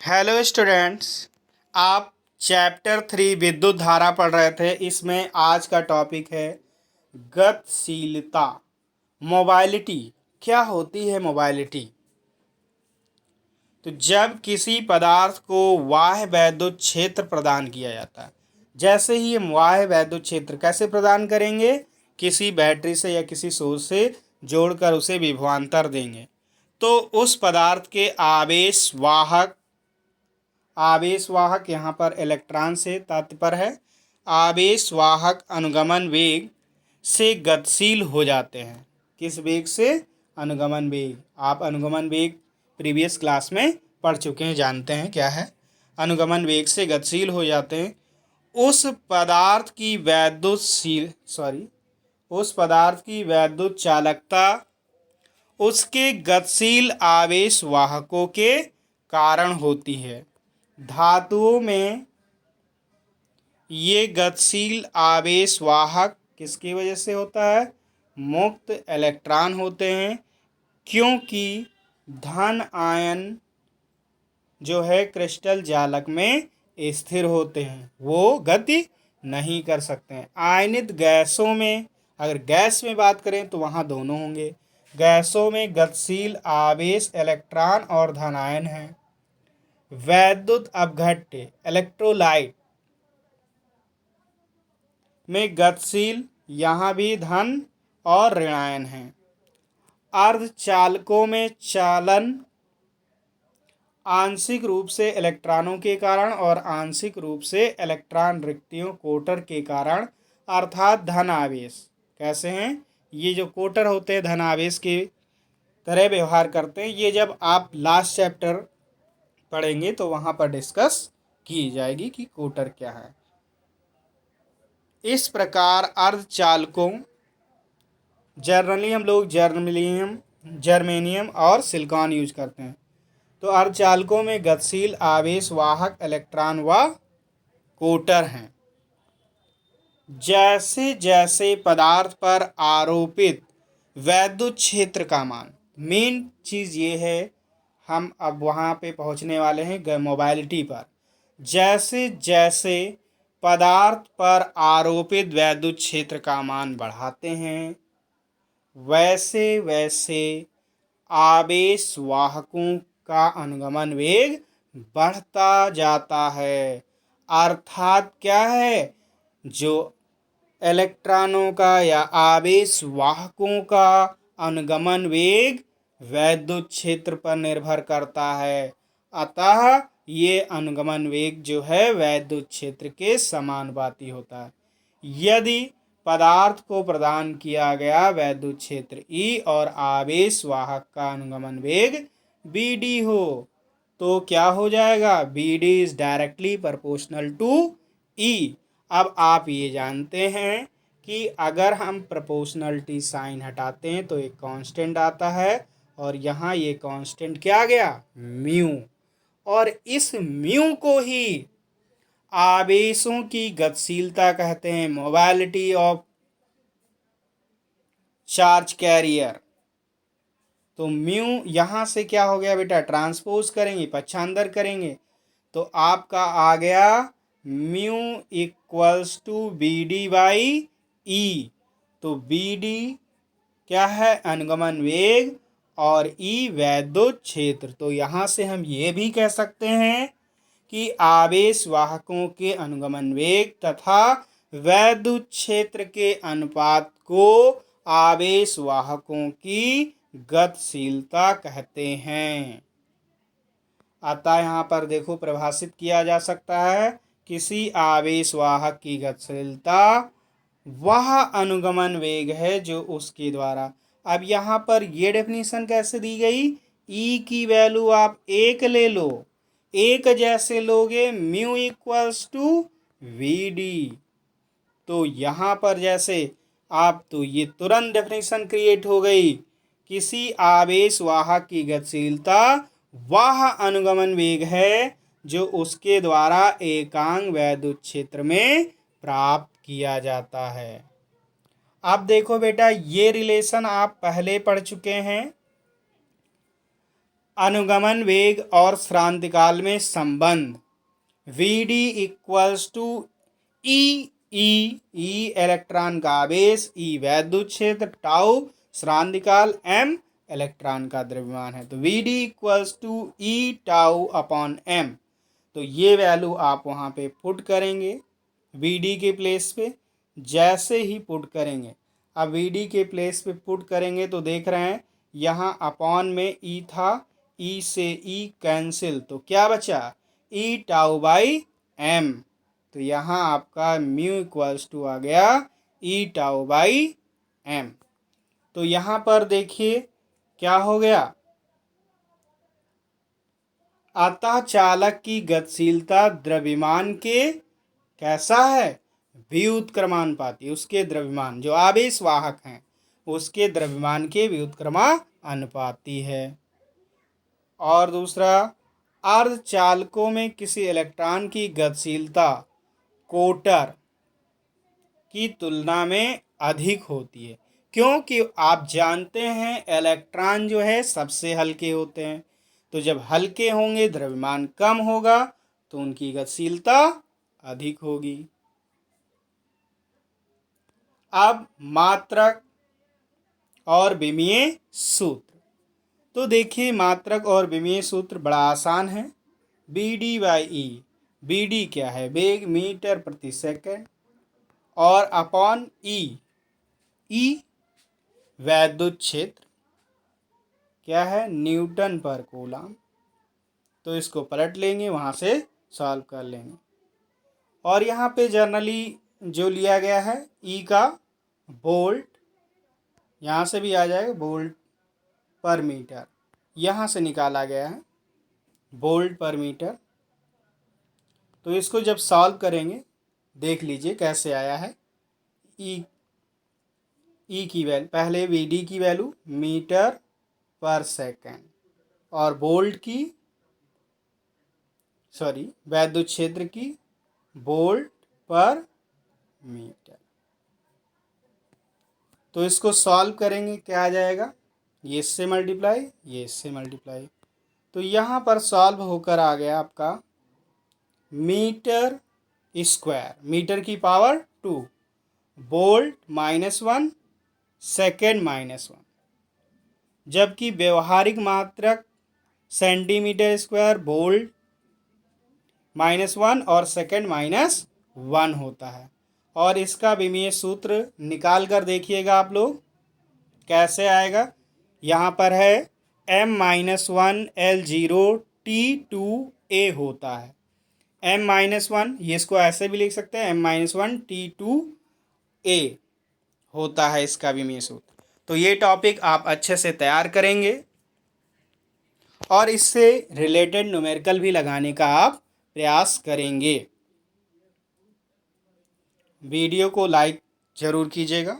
Hello students. आप chapter 3 विद्युत धारा पढ़ रहे थे। इसमें आज का टॉपिक है गतिशीलता। मोबाइलिटी। क्या होती है मोबाइलिटी? तो जब किसी पदार्थ को बाह्य वैद्युत क्षेत्र प्रदान किया जाता है, जैसे ही हम बाह्य वैद्युत क्षेत्र कैसे प्रदान करेंगे? किसी बैटरी से या किसी सोर्स से जोड़कर उसे विभवांतर देंगे, तो उस पदार्थ के आवेशवाहक यहाँ पर इलेक्ट्रॉन से तात्पर्य है। आवेशवाहक अनुगमन वेग से गतिशील हो जाते हैं। किस वेग से? अनुगमन वेग। आप अनुगमन वेग प्रीवियस क्लास में पढ़ चुके हैं, जानते हैं क्या है। अनुगमन वेग से गतिशील हो जाते हैं। उस पदार्थ की वैद्युत चालकता उसके गतिशील आवेश वाहकों के कारण होती है। धातुओं में ये गतिशील आवेश वाहक किसकी वजह से होता है? मुक्त इलेक्ट्रॉन होते हैं, क्योंकि धन आयन जो है क्रिस्टल जालक में स्थिर होते हैं, वो गति नहीं कर सकते हैं। आयनित गैसों में, अगर गैस में बात करें तो वहाँ दोनों होंगे। गैसों में गतिशील आवेश इलेक्ट्रॉन और धन आयन हैं। वैद्युत अपघट्य इलेक्ट्रोलाइट में गतिशील यहाँ भी धन और ऋणायन हैं। अर्धचालकों में चालन आंशिक रूप से इलेक्ट्रॉनों के कारण और आंशिक रूप से इलेक्ट्रॉन रिक्तियों कोटर के कारण, अर्थात धन आवेश। कैसे हैं ये? जो कोटर होते हैं धन आवेश के तरह व्यवहार करते हैं। ये जब आप लास्ट चैप्टर पढ़ेंगे तो वहाँ पर डिस्कस की जाएगी कि कोटर क्या है। इस प्रकार अर्धचालकों, जनरली हम लोग जर्मेनियम और सिलिकॉन यूज करते हैं। तो अर्धचालकों में गतिशील आवेश वाहक इलेक्ट्रॉन व कोटर हैं। जैसे जैसे पदार्थ पर आरोपित वैद्युत क्षेत्र का मान, मेन चीज़ ये है, हम अब वहाँ पे पहुँचने वाले हैं मोबाइलिटी पर। जैसे जैसे पदार्थ पर आरोपित वैद्युत क्षेत्र का मान बढ़ाते हैं, वैसे वैसे आवेश वाहकों का अनुगमन वेग बढ़ता जाता है। अर्थात क्या है? जो इलेक्ट्रॉनों का या आवेश वाहकों का अनुगमन वेग वैद्युत क्षेत्र पर निर्भर करता है। अतः ये अनुगमन वेग जो है वैद्युत क्षेत्र के समानुपाती होता है। यदि पदार्थ को प्रदान किया गया वैद्युत क्षेत्र E और आवेश वाहक का अनुगमन वेग BD हो, तो क्या हो जाएगा? BD is directly proportional to E। अब आप ये जानते हैं कि अगर हम प्रोपोर्शनलिटी साइन हटाते हैं तो एक कांस्टेंट आता है, और यहाँ ये कांस्टेंट क्या आ गया? म्यू। और इस म्यू को ही आवेशों की गतिशीलता कहते हैं, मोबाइलिटी ऑफ चार्ज कैरियर। तो म्यू यहाँ से क्या हो गया बेटा? ट्रांसपोज करेंगे, पक्षांतर करेंगे, तो आपका आ गया म्यू इक्वल्स टू BD/E। तो BD क्या है? अनुगमन वेग, और E वैद्युत क्षेत्र। तो यहाँ से हम ये भी कह सकते हैं कि आवेश वाहकों के अनुगमन वेग तथा वैद्युत क्षेत्र के अनुपात को आवेश वाहकों की गतिशीलता कहते हैं। अतः यहाँ पर देखो परिभाषित किया जा सकता है, किसी आवेश वाहक की गतिशीलता वह अनुगमन वेग है जो उसके द्वारा। अब यहाँ पर ये डेफिनेशन कैसे दी गई? E की वैल्यू आप 1 ले लो, 1 जैसे लोगे म्यू इक्वल्स टू VD। तो यहाँ पर जैसे आप, तो ये तुरंत डेफिनेशन क्रिएट हो गई, किसी आवेश वाहक की गतिशीलता वह अनुगमन वेग है जो उसके द्वारा एकांक वैद्युत क्षेत्र में प्राप्त किया जाता है। अब देखो बेटा, ये रिलेशन आप पहले पढ़ चुके हैं। अनुगमन वेग और श्रांतिकाल में संबंध। Vd equals to e electron का आवेश, ई वैद्युत क्षेत्र, टाउ श्रांतिकाल, m इलेक्ट्रॉन का द्रव्यमान है। तो Vd equals to e tau upon m। तो ये वैल्यू आप वहाँ पे पुट करेंगे Vd के प्लेस पे। जैसे ही पुट करेंगे, अब Vd के प्लेस पे पुट करेंगे तो देख रहे हैं यहाँ अपॉन में ई था, ई से ई कैंसिल, तो क्या बचा, ई टाउ बाई m। तो यहाँ आपका म्यू इक्वल्स टू आ गया ई टाउ बाई m। तो यहाँ पर देखिए क्या हो गया, अतः चालक की गतिशीलता द्रव्यमान के कैसा है, व्युत्क्रमानुपाती, उसके द्रव्यमान जो आवेश वाहक हैं उसके द्रव्यमान के व्युत्क्रमानुपाती है। और दूसरा, अर्धचालकों में किसी इलेक्ट्रॉन की गतिशीलता कोटर की तुलना में अधिक होती है, क्योंकि आप जानते हैं इलेक्ट्रॉन जो है सबसे हल्के होते हैं। तो जब हल्के होंगे द्रव्यमान कम होगा तो उनकी गतिशीलता अधिक होगी। अब मात्रक और विमीय सूत्र। तो देखिए मात्रक और विमीय सूत्र बड़ा आसान है। Bd बाई ई, Bd क्या है, वेग मीटर प्रति सेकंड, और अपॉन ई वैद्युत क्षेत्र क्या है, न्यूटन पर कूलम। तो इसको पलट लेंगे, वहाँ से सॉल्व कर लेंगे। और यहाँ पे जनरली जो लिया गया है ई का वोल्ट, यहाँ से भी आ जाएगा वोल्ट पर मीटर, यहाँ से निकाला गया है वोल्ट पर मीटर। तो इसको जब सॉल्व करेंगे देख लीजिए कैसे आया है। ई की वैल्यू, पहले Vd की वैल्यू मीटर पर सेकंड और वोल्ट की, वैद्युत क्षेत्र की वोल्ट पर मीटर। तो इसको सॉल्व करेंगे क्या आ जाएगा, ये इससे मल्टीप्लाई, ये इससे मल्टीप्लाई। तो यहाँ पर सॉल्व होकर आ गया आपका मीटर स्क्वायर, मीटर की पावर 2, वोल्ट -1, सेकेंड -1। जबकि व्यवहारिक मात्रक सेंटीमीटर स्क्वायर, वोल्ट -1 और सेकेंड -1 होता है। और इसका विमीय सूत्र निकाल कर देखिएगा आप लोग कैसे आएगा। यहाँ पर है m-1 L0 T2a होता है। m-1, ये इसको ऐसे भी लिख सकते हैं, m-1 T2a होता है इसका विमीय सूत्र। तो ये टॉपिक आप अच्छे से तैयार करेंगे और इससे रिलेटेड न्यूमेरिकल भी लगाने का आप प्रयास करेंगे। वीडियो को लाइक ज़रूर कीजिएगा।